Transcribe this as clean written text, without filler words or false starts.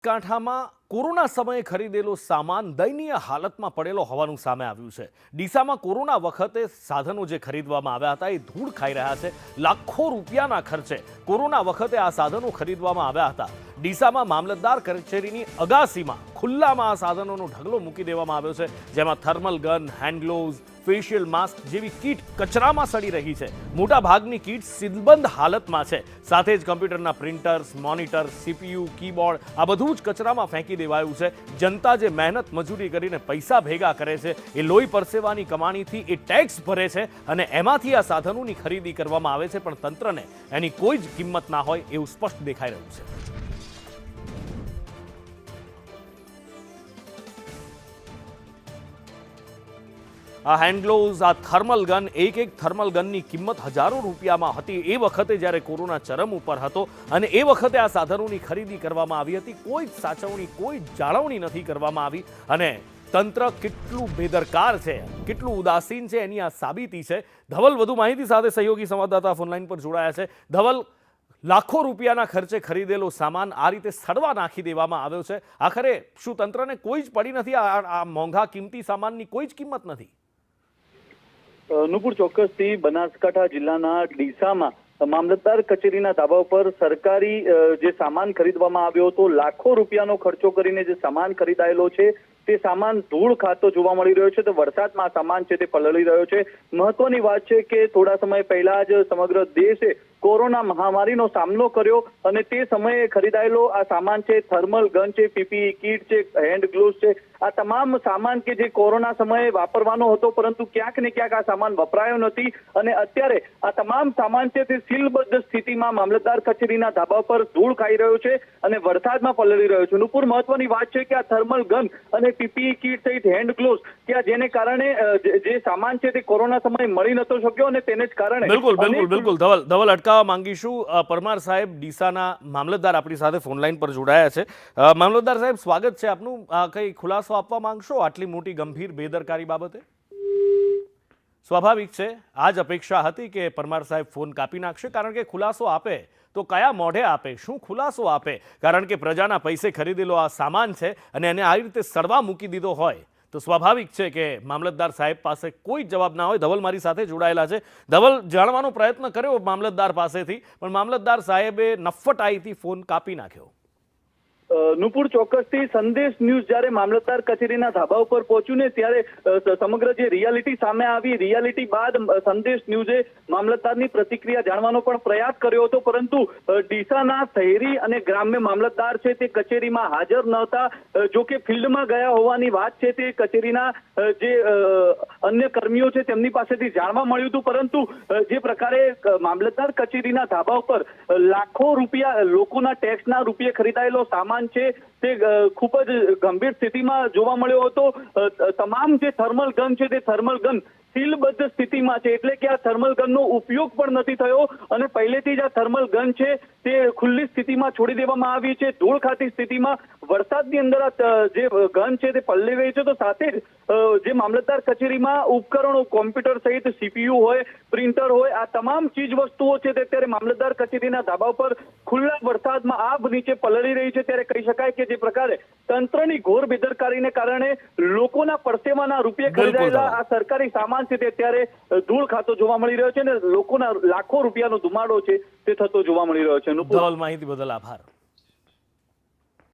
કાંઠામાં corona સમયે ખરીદેલો સામાન દયનીય હાલતમાં પડેલો હોવાનું સામે આવ્યું છે। ડીસામાં કોરોના વખતે સાધનો જે ખરીદવામાં આવ્યા હતા એ ધૂળ ખાઈ રહ્યા છે। લાખો રૂપિયાના ખર્ચે કોરોના વખતે આ સાધનો ખરીદવામાં આવ્યા હતા। ડીસામાં મામલતદાર કચેરીની અગાસીમાં ખુલ્લામાં આ સાધનોનો ઢગલો મૂકી દેવામાં આવ્યો છે, જેમાં thermal gun, hand gloves, facial mask જેવી કીટ કચરામાં સડી રહી છે। મોટા ભાગની કીટ સીલબંધ હાલતમાં છે, સાથે જ કમ્પ્યુટરના પ્રિન્ટર્સ, મોનિટર, સીપીયુ, કીબોર્ડ આ બધું જ કચરામાં ફેંકી દેવાયું છે। જનતા જે મહેનત મજૂરી કરીને પૈસા ભેગા કરે છે એ લોહી પરસેવાની કમાણીથી એ ટેક્સ ભરે છે અને એમાંથી આ સાધનોની ખરીદી કરવામાં આવે છે, પણ તંત્રને એની કોઈ જ કિંમત ના હોય એવું સ્પષ્ટ દેખાઈ રહ્યું છે। આ હેન્ડ ગ્લોવ્સ, આ થર્મલ ગન, એક થર્મલ ગનની કિંમત હજારો રૂપિયામાં હતી એ વખતે જ્યારે કોરોના ચરમ ઉપર હતો અને એ વખતે આ સાધનોની ખરીદી કરવામાં આવી હતી। કોઈ જ સાચવણી, કોઈ જાળવણી નથી કરવામાં આવી અને તંત્ર કેટલું બેદરકાર છે, કેટલું ઉદાસીન છે એની આ સાબિતી છે। ધવલ વધુ માહિતી સાથે સહયોગી સંવાદદાતા ફોનલાઈન પર જોડાયા છે। ધવલ, લાખો રૂપિયાના ખર્ચે ખરીદેલો સામાન આ રીતે સડવા નાખી દેવામાં આવ્યો છે। આખરે શું તંત્રને કોઈ જ પડી નથી? આ મોંઘા કિંમતી સામાનની કોઈ જ કિંમત નથી? નુપુર, ચોક્કસથી બનાસકાંઠા જિલ્લાના ડીસામાં મામલતદાર કચેરીના ધાબા ઉપર સરકારી જે સામાન ખરીદવામાં આવ્યો હતો, લાખો રૂપિયાનો ખર્ચો કરીને જે સામાન ખરીદાયેલો છે તે સામાન ધૂળ ખાતો જોવા મળી રહ્યો છે। તો વરસાદમાં સામાન છે તે પલળી રહ્યો છે। મહત્વની વાત છે કે થોડા સમય પહેલા જ સમગ્ર દેશે કોરોના મહામારીનો સામનો કર્યો અને તે સમયે ખરીદાયેલો આ સામાન છે, થર્મલ ગન છે, પીપીઈ કીટ છે, હેન્ડ ગ્લોવ્સ છે, આ તમામ સામાન કે જે કોરોના સમયે વાપરવાનો હતો પરંતુ ક્યાંક ને ક્યાંક આ સામાન વપરાયો નથી અને અત્યારે આ તમામ સામાન છે તે સીલબદ્ધ સ્થિતિમાં મામલતદાર કચેરીના ધાબા પર ધૂળ ખાઈ રહ્યો છે અને વરસાદમાં પલળી રહ્યો છે। નુપુર, મહત્વની વાત છે કે આ થર્મલ ગન અને પીપીઈ કીટ સહિત હેન્ડ ગ્લોવ્સ કે જેને કારણે જે સામાન છે તે કોરોના સમયે મળી નતો શક્યો અને તેને જ કારણે બિલકુલ ધવલ અટકાવવા માંગીશું। પરમાર સાહેબ, ડીસાના મામલતદાર આપણી સાથે ફોનલાઈન પર જોડાયા છે। મામલતદાર સાહેબ, સ્વાગત છે આપનું। કઈ ખુલાસો આપવા માંગશો આટલી મોટી ગંભીર બેદરકારી બાબતે? સ્વાભાવિક છે, આ જ અપેક્ષા હતી કે પરમાર સાહેબ ફોન કાપી નાખશે, કારણ કે ખુલાસો આપે તો કયા મોઢે આપે, શું ખુલાસો આપે? કારણ કે પ્રજાના પૈસે ખરીદેલો આ સામાન છે અને એને આ રીતે સડવા મૂકી દીધો હોય તો સ્વાભાવિક છે કે મામલતદાર સાહેબ પાસે કોઈ જવાબ ના હોય। ધવલ મારી સાથે જોડાયેલા છે। ધવલ, જાણવાનો પ્રયત્ન કર્યો મામલતદાર પાસેથી, પણ મામલતદાર સાહેબે નફ્ફટાઈથી ફોન કાપી નાખ્યો। નુપુર, ચોક્કસથી સંદેશ ન્યૂઝ જ્યારે મામલતદાર કચેરીના ધાબા ઉપર પહોંચ્યું ને ત્યારે સમગ્ર જે રિયાલિટી સામે આવી, રિયાલિટી બાદ સંદેશ ન્યૂઝે મામલતદારની પ્રતિક્રિયા જાણવાનો પણ પ્રયાસ કર્યો હતો, પરંતુ ડીસાના શહેરી અને ગ્રામ્ય મામલતદાર છે તે કચેરીમાં હાજર નહોતા। જો કે ફિલ્ડમાં ગયા હોવાની વાત છે તે કચેરીના જે અન્ય કર્મીઓ છે તેમની પાસેથી જાણવા મળ્યું હતું, પરંતુ જે પ્રકારે મામલતદાર કચેરીના ધાબા ઉપર લાખો રૂપિયા લોકોના ટેક્સના રૂપિયે ખરીદાયેલો સામાન છે તે ખૂબ જ ગંભીર સ્થિતિમાં જોવા મળ્યો હતો। તમામ જે થર્મલ ગન છે તે થર્મલ ગન સીલબદ્ધ સ્થિતિમાં છે, એટલે કે આ થર્મલ ગનનો ઉપયોગ પણ નથી થયો અને પહેલેથી જ આ થર્મલ ગન છે તે ખુલ્લી સ્થિતિમાં છોડી દેવામાં આવી છે, ધૂળ ખાતી સ્થિતિમાં। વરસાદની અંદર જે ગન છે તે પલળી રહી છે, તો સાથે જ જે મામલતદાર કચેરીમાં ઉપકરણો, કોમ્પ્યુટર સહિત સીપીયુ હોય, પ્રિન્ટર હોય, આ તમામ ચીજ વસ્તુઓ છે તે અત્યારે મામલતદાર કચેરીના ધાબા પર ખુલ્લા વરસાદમાં આભ નીચે પલળી રહી છે। ત્યારે કહી શકાય કે જે પ્રકારે તંત્રની ઘોર બેદરકારીને કારણે લોકોના પરસેવાના રૂપિયે ખરીદાયેલા આ સરકારી સામાન છે તે અત્યારે ધૂળ ખાતો જોવા મળી રહ્યો છે અને લોકોના લાખો રૂપિયાનો ધુમાડો છે તે થતો જોવા મળી રહ્યો છે। ધવલ, માહિતી બદલ આભાર।